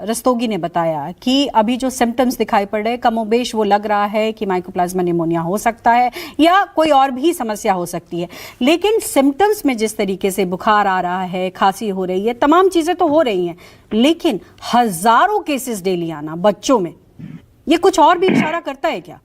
रस्तोगी ने बताया कि अभी जो सिम्टम्स दिखाई पड़ रहे हैं कमोबेश वो लग रहा है कि माइकोप्लाज्मा निमोनिया हो सकता है या कोई और भी समस्या हो सकती है, लेकिन सिम्टम्स में जिस तरीके से बुखार आ रहा है, खांसी हो रही है, तमाम चीजें तो हो रही हैं, लेकिन हजारों केसेस डेली आना बच्चों में, ये कुछ और भी इशारा करता है क्या?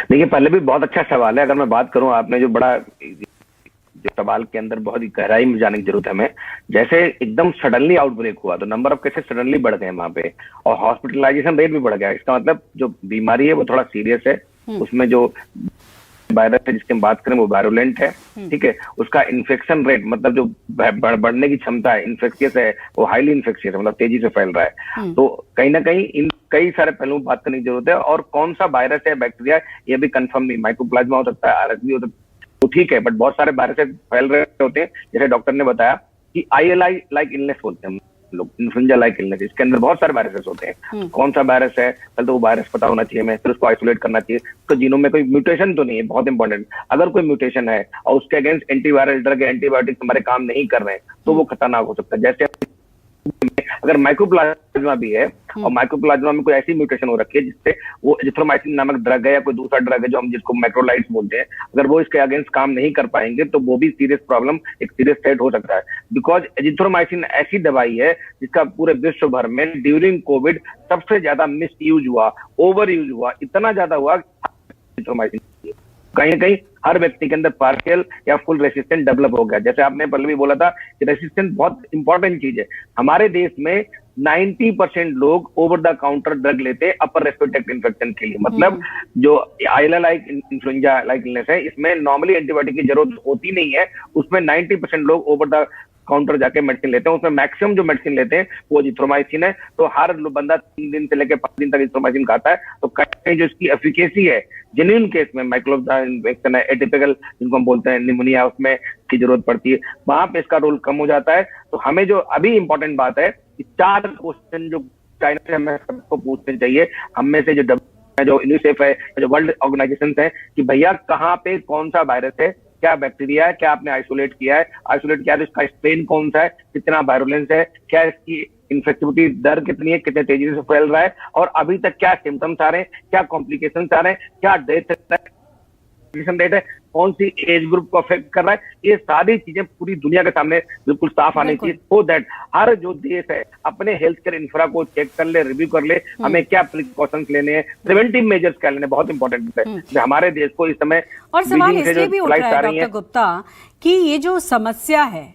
देखिए, पहले भी बहुत अच्छा सवाल है। अगर मैं बात करूं, आपने जो बड़ा जो सवाल के अंदर बहुत ही गहराई में जाने की जरूरत है हमें। जैसे एकदम सडनली आउटब्रेक हुआ तो नंबर ऑफ केसेस सडनली बढ़ गए वहां पे, और हॉस्पिटलाइजेशन रेट भी बढ़ गया। इसका मतलब जो बीमारी है वो थोड़ा सीरियस है, उसमें जो वायरस है जिसकी हम बात करें वो वायरुलेंट है, ठीक है। उसका इन्फेक्शन रेट, मतलब जो बढ़ने की क्षमता है, इन्फेक्शियस है, वो हाईली इन्फेक्शियस है, मतलब तेजी से फैल रहा है। तो कहीं ना कहीं इन कई सारे पहलुओं पर बात करने की जरूरत है। और कौन सा वायरस है, बैक्टीरिया, ये भी कंफर्म नहीं। माइकोप्लाज्मा हो सकता है, आरएसवी हो सकता है, तो ठीक है, बट बहुत सारे वायरस फैल रहे होते हैं। जैसे डॉक्टर ने बताया कि ILI लाइक इलनेस बोलते हैं लोग, इन्फ्लुएंजा लाइक इलनेस, इसके अंदर बहुत सारे वायरसेस होते हैं। कौन सा वायरस है, पहले तो वो वायरस पता होना चाहिए हमें, फिर उसको आइसोलेट करना चाहिए। तो जीनोम में कोई म्यूटेशन तो नहीं है, बहुत इंपॉर्टेंट। अगर कोई म्यूटेशन है और उसके अगेंस्ट एंटीवायरल ड्रग, एंटीबायोटिक हमारे काम नहीं कर रहे हैं, तो वो खतरनाक हो सकता है। जैसे अगर माइकोप्लाज्मा भी है और माइकोप्लाज्मा में कोई ऐसी म्यूटेशन हो रखी है जिससे वो एजिथ्रोमाइसिन नामक ड्रग है या कोई दूसरा ड्रग है जो हम जिसको मैक्रोलाइड्स बोलते हैं, अगर वो इसके अगेंस्ट काम नहीं कर पाएंगे तो वो भी सीरियस प्रॉब्लम, एक सीरियस थ्रेट हो सकता है। बिकॉज एजिथ्रोमाइसिन ऐसी दवाई है जिसका पूरे विश्व भर में ड्यूरिंग कोविड सबसे ज्यादा मिस यूज हुआ, ओवर यूज हुआ, इतना ज्यादा हुआ एजिथ्रोमाइसिन कहीं ना कहीं हर व्यक्ति के अंदर पार्शियल या फुल रेसिस्टेंट डेवलप हो गया। जैसे आपने पहले भी बोला था कि रेसिस्टेंस बहुत इंपॉर्टेंट चीज है। हमारे देश में 90% लोग ओवर द काउंटर ड्रग लेते हैं अपर रेस्पिरेटरी इन्फेक्शन के लिए। मतलब जो ILI like influenza like illness है, इसमें नॉर्मली एंटीबायोटिक की जरूरत होती नहीं है। उसमें 90% लोग ओवर द काउंटर जाके मेडिसिन लेते हैं। उसमें मैक्सिमम जो मेडिसिन लेते हैं वो एजिथ्रोमाइसिन है। तो हर बंदा 3 दिन से लेकर 5 दिन तक एजिथ्रोमाइसिन खाता है। तो कहीं जो इसकी एफिकेसी है जेन्युइन केस में, माइकोप्लाज्मा इन्फेक्शन है, एटिपिकल जिनको हम बोलते हैं निमोनिया, उसमें की जरूरत पड़ती है, वहां पे इसका रोल कम हो जाता है। तो हमें जो अभी इंपॉर्टेंट बात है कि 4 क्वेश्चन जो चाइना से हमें सबको पूछने चाहिए, हम में से जो यूनिसेफ है, जो वर्ल्ड ऑर्गेनाइजेशन है, कि भैया कहाँ पे कौन सा वायरस है, क्या बैक्टीरिया है, क्या आपने आइसोलेट किया है, आइसोलेट किया तो इसका स्ट्रेन कौन सा है, कितना वायरुलेंस है, क्या इसकी इन्फेक्टिविटी दर कितनी है, कितने तेजी से फैल रहा है, और अभी तक क्या सिम्टम्स आ रहे हैं, क्या कॉम्प्लिकेशंस आ रहे हैं, क्या डेथ रेट है, कौन सी एज ग्रुप को अफेक्ट कर रहा है। ये सारी चीजें पूरी दुनिया के सामने बिल्कुल साफ आनी चाहिए, सो दैट हर जो देश है अपने हेल्थ केयर इंफ्रा को चेक कर ले, रिव्यू कर ले, हमें क्या प्रिकॉशंस लेने हैं, प्रिवेंटिव मेजर्स क्या लेने, बहुत इंपॉर्टेंट है। हमारे देश को इस समय और सवाल इसलिए भी उठ रहा है डॉक्टर गुप्ता कि ये जो समस्या है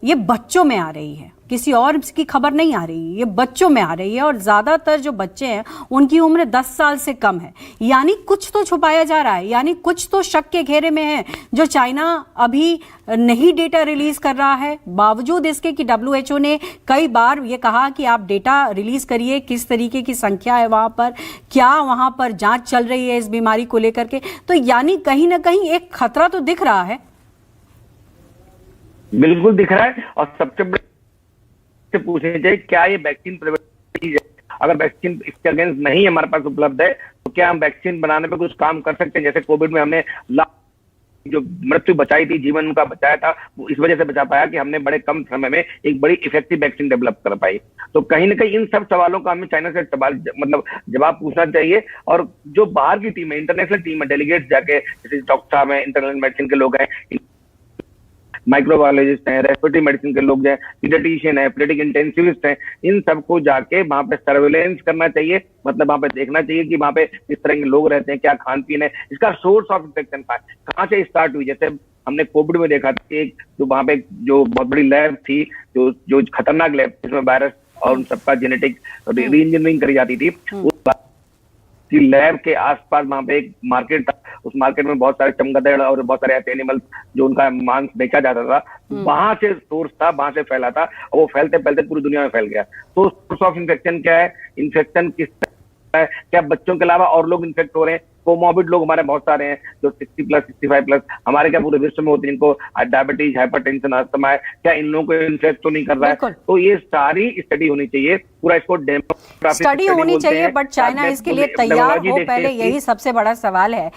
ये बच्चों में आ रही है, किसी और की खबर नहीं आ रही, ये बच्चों में आ रही है, और ज्यादातर जो बच्चे हैं उनकी उम्र 10 साल से कम है। यानी कुछ तो छुपाया जा रहा है, यानी कुछ तो शक के घेरे में है जो चाइना अभी नहीं डेटा रिलीज कर रहा है, बावजूद इसके कि WHO ने कई बार ये कहा कि आप डेटा रिलीज करिए, किस तरीके की संख्या है वहां पर, क्या वहां पर जांच चल रही है इस बीमारी को लेकर के। तो यानी कहीं ना कहीं एक खतरा तो दिख रहा है। बिल्कुल दिख रहा है, और सबसे बड़े से पूछना चाहिए क्या ये वैक्सीन प्रिवेंटिव है। अगर वैक्सीन इसके अगेंस्ट नहीं हमारे पास उपलब्ध है तो क्या हम वैक्सीन बनाने पे कुछ काम कर सकते हैं। जैसे कोविड में हमने जो मृत्यु बचाई थी, जीवन उनका बचाया था, वो इस वजह से बचा पाया कि हमने बड़े कम समय में एक बड़ी इफेक्टिव वैक्सीन डेवलप कर पाई। तो कहीं ना कहीं इन सब सवालों का हमें चाइना से मतलब जवाब पूछना चाहिए। और जो बाहर की टीम है, इंटरनेशनल टीम है, डेलीगेट्स जाके, जैसे डॉक्टर साहब हैं, इंटरनल मेडिसिन के लोग हैं, माइक्रोबायोलॉजिस्ट हैं, रेस्पिरेटरी मेडिसिन के लोग हैं, पीडियाट्रिशियन है, पीडियाट्रिक इंटेंसिविस्ट हैं, इन सबको जाके वहां पे सर्वेलेंस करना चाहिए। मतलब वहां पे देखना चाहिए कि वहां पे किस तरह के लोग रहते हैं, क्या खान पीन है, इसका सोर्स ऑफ इन्फेक्शन कहाँ से स्टार्ट हुई। जैसे हमने कोविड में देखा था कि जो वहां पे जो बहुत बड़ी लैब थी, जो खतरनाक लैब जिसमें वायरस और उन सबका जेनेटिक री इंजीनियरिंग करी जाती थी, उस लैब के आसपास वहां पे एक मार्केट था। उस मार्केट में बहुत सारे चमगादड़ और बहुत सारे ऐसे एनिमल जो उनका मांस बेचा जाता था, वहां से सोर्स था, वहां से फैला था, और वो फैलते फैलते पूरी दुनिया में फैल गया। तो सोर्स ऑफ इन्फेक्शन क्या है, इन्फेक्शन किस तरह है, क्या बच्चों के अलावा और लोग इन्फेक्ट हो रहे हैं, कोमॉर्बिड लोग हमारे बहुत सारे हैं जो 60+, 65+, हमारे क्या पूरे विश्व में होते हैं, इनको डायबिटीज, हाइपरटेंशन, अस्थमा है, क्या इन लोगों को इन्फेक्ट तो नहीं कर रहा है। तो ये सारी स्टडी होनी चाहिए, पूरा इसको डेमोग्राफिक स्टडी होनी चाहिए, बट चाइना इसके लिए तैयार हो, पहले यही सबसे बड़ा सवाल है।